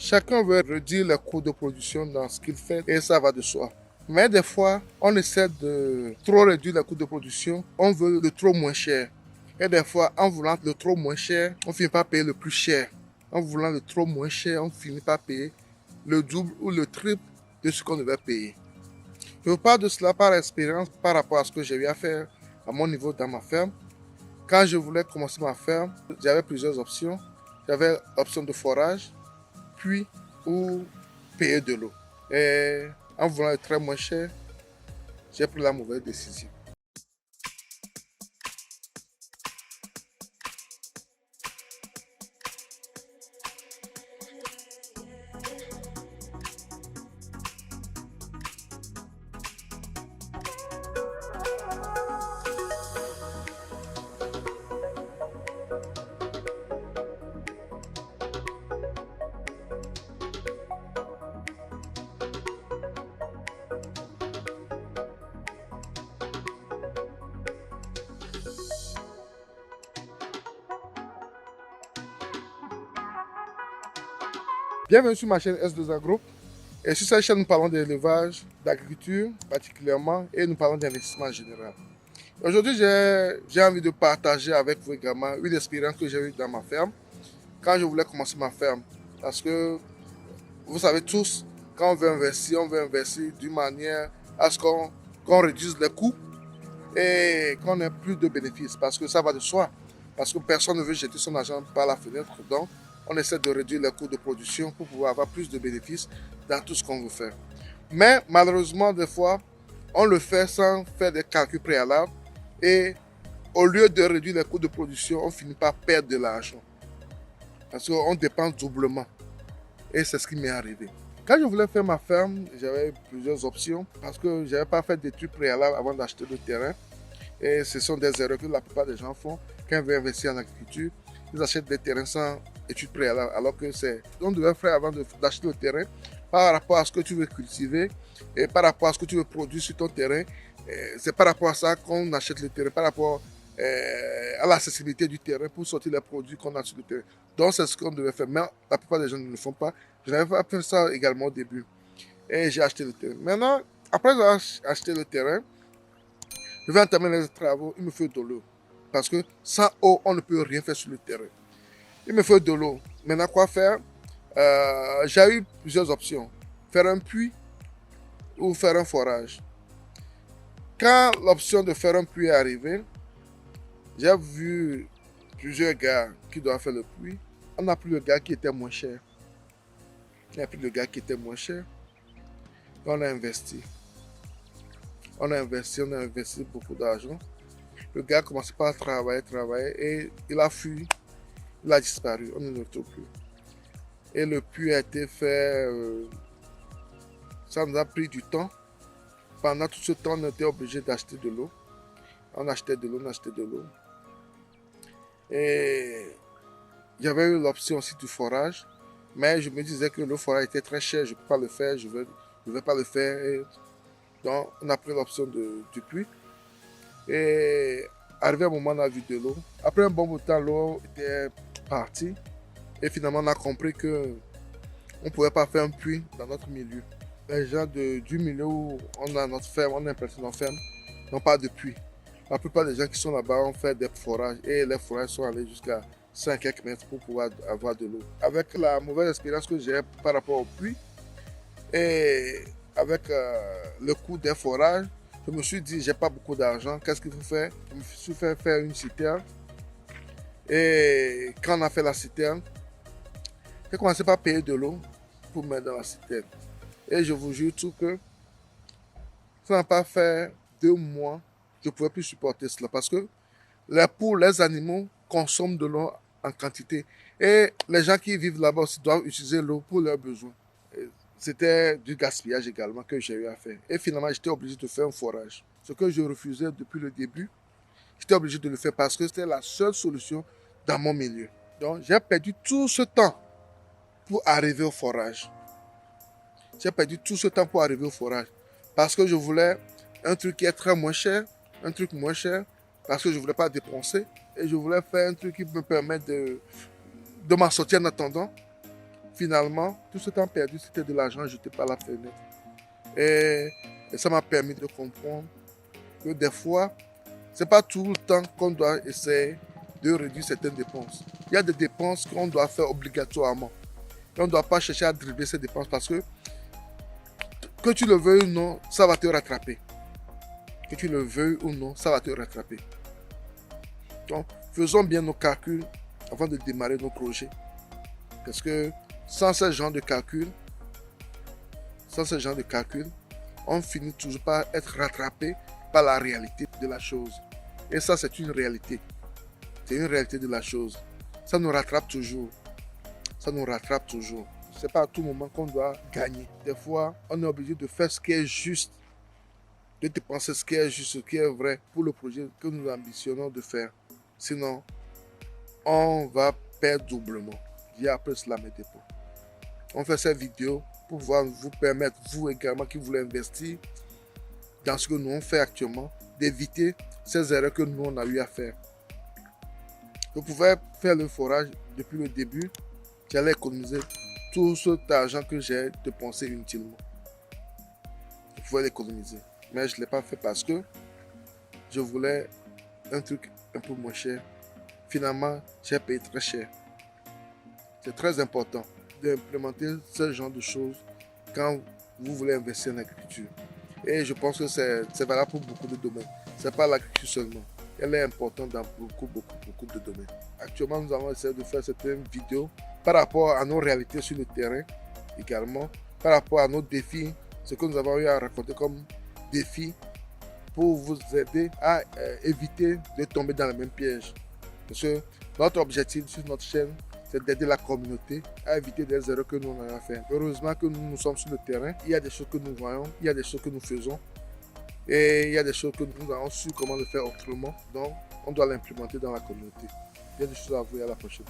Chacun veut réduire les coûts de production dans ce qu'il fait et ça va de soi. Mais des fois, on essaie de trop réduire les coûts de production, on veut le trop moins cher. Et des fois, en voulant le trop moins cher, on finit par payer le plus cher. En voulant le trop moins cher, on finit par payer le double ou le triple de ce qu'on devait payer. Je vous parle de cela par expérience par rapport à ce que j'ai eu à faire à mon niveau dans ma ferme. Quand je voulais commencer ma ferme, j'avais plusieurs options. J'avais l'option de forage, puis ou payer de l'eau. Et en voulant être très moins cher, j'ai pris la mauvaise décision. Bienvenue sur ma chaîne S2A Group. Et sur cette chaîne, nous parlons d'élevage, d'agriculture particulièrement, et nous parlons d'investissement en général. Aujourd'hui, j'ai envie de partager avec vous également une expérience que j'ai eue dans ma ferme, quand je voulais commencer ma ferme. Parce que, vous savez tous, quand on veut investir d'une manière à ce qu'on réduise les coûts et qu'on ait plus de bénéfices. Parce que ça va de soi. Parce que personne ne veut jeter son argent par la fenêtre. Donc, on essaie de réduire les coûts de production pour pouvoir avoir plus de bénéfices dans tout ce qu'on veut faire. Mais malheureusement, des fois, on le fait sans faire des calculs préalables. Et au lieu de réduire les coûts de production, on finit par perdre de l'argent. Parce qu'on dépense doublement. Et c'est ce qui m'est arrivé. Quand je voulais faire ma ferme, j'avais plusieurs options parce que je n'avais pas fait d'études préalables avant d'acheter le terrain. Et ce sont des erreurs que la plupart des gens font quand ils veulent investir en agriculture. Ils achètent des terrains sans études préalables, alors que c'est ce qu'on devait faire avant d'acheter le terrain par rapport à ce que tu veux cultiver et par rapport à ce que tu veux produire sur ton terrain. C'est par rapport à ça qu'on achète le terrain, par rapport à l'accessibilité du terrain pour sortir les produits qu'on a sur le terrain. Donc c'est ce qu'on devait faire, mais la plupart des gens ne le font pas. Je n'avais pas fait ça également au début et j'ai acheté le terrain. Maintenant, après avoir acheté le terrain, je vais entamer les travaux, il me faut de l'eau. Parce que sans eau, on ne peut rien faire sur le terrain. Il me faut de l'eau. Maintenant, quoi faire? J'ai eu plusieurs options. Faire un puits ou faire un forage. Quand l'option de faire un puits est arrivée, j'ai vu plusieurs gars qui doivent faire le puits. On a pris le gars qui était moins cher. On a pris le gars qui était moins cher. On a investi. On a investi beaucoup d'argent. Le gars a commencé par travailler et il a fui. Il a disparu, on ne le retrouve plus. Et le puits a été fait, ça nous a pris du temps. Pendant tout ce temps, on était obligé d'acheter de l'eau. On achetait de l'eau. Et j'avais eu l'option aussi du forage. Mais je me disais que le forage était très cher, je ne peux pas le faire, je ne vais pas le faire. Et donc, on a pris l'option du puits. Et arrivé un moment, on a vu de l'eau. Après un bon bout de temps, l'eau était partie. Et finalement, on a compris qu'on ne pouvait pas faire un puits dans notre milieu. Les gens du milieu où on a notre ferme, on a implanté notre ferme, n'ont pas de puits. La plupart des gens qui sont là-bas ont fait des forages et les forages sont allés jusqu'à 5 quelques mètres pour pouvoir avoir de l'eau. Avec la mauvaise expérience que j'ai par rapport au puits et avec le coût des forages, je me suis dit, j'ai pas beaucoup d'argent, qu'est-ce qu'il faut faire? Je me suis fait faire une citerne. Et quand on a fait la citerne, j'ai commencé par payer de l'eau pour mettre dans la citerne. Et je vous jure tout que ça n'a pas fait 2 mois, je ne pouvais plus supporter cela parce que les poules, les animaux consomment de l'eau en quantité. Et les gens qui vivent là-bas aussi doivent utiliser l'eau pour leurs besoins. C'était du gaspillage également que j'ai eu à faire. Et finalement, j'étais obligé de faire un forage. Ce que je refusais depuis le début, j'étais obligé de le faire parce que c'était la seule solution dans mon milieu. Donc, j'ai perdu tout ce temps pour arriver au forage. J'ai perdu tout ce temps pour arriver au forage. Parce que je voulais un truc qui est très moins cher, un truc moins cher, parce que je ne voulais pas dépenser. Et je voulais faire un truc qui me permette de m'en sortir en attendant finalement, tout ce temps perdu, c'était de l'argent jeté par la fenêtre. Et ça m'a permis de comprendre que des fois, ce n'est pas tout le temps qu'on doit essayer de réduire certaines dépenses. Il y a des dépenses qu'on doit faire obligatoirement. Et on ne doit pas chercher à dribbler ces dépenses parce que tu le veuilles ou non, ça va te rattraper. Que tu le veuilles ou non, ça va te rattraper. Donc, faisons bien nos calculs avant de démarrer nos projets. Parce que sans ce genre de calcul, on finit toujours par être rattrapé par la réalité de la chose. Et ça, c'est une réalité. C'est une réalité de la chose. Ça nous rattrape toujours. Ça nous rattrape toujours. Ce n'est pas à tout moment qu'on doit gagner. Des fois, on est obligé de faire ce qui est juste, de dépenser ce qui est juste, ce qui est vrai pour le projet que nous ambitionnons de faire. Sinon, on va perdre doublement. Dis après cela, mes dépôts. On fait cette vidéo pour pouvoir vous permettre, vous également qui voulez investir dans ce que nous on fait actuellement, d'éviter ces erreurs que nous on a eu à faire. Vous pouvez faire le forage depuis le début. J'allais économiser tout cet argent que j'ai dépensé inutilement. Vous pouvez l'économiser. Mais je ne l'ai pas fait parce que je voulais un truc un peu moins cher. Finalement, j'ai payé très cher. C'est très important d'implémenter ce genre de choses quand vous voulez investir en agriculture. Et je pense que c'est valable pour beaucoup de domaines. Ce n'est pas l'agriculture seulement. Elle est importante dans beaucoup de domaines. Actuellement, nous allons essayer de faire certaines vidéos par rapport à nos réalités sur le terrain, également par rapport à nos défis, ce que nous avons eu à raconter comme défis pour vous aider à éviter de tomber dans le même piège. Parce que notre objectif sur notre chaîne, c'est d'aider la communauté à éviter des erreurs que nous on a fait. Heureusement que nous sommes sur le terrain, il y a des choses que nous voyons, il y a des choses que nous faisons et il y a des choses que nous avons su comment le faire autrement. Donc, on doit l'implémenter dans la communauté. Il y a des choses à vous et à la prochaine.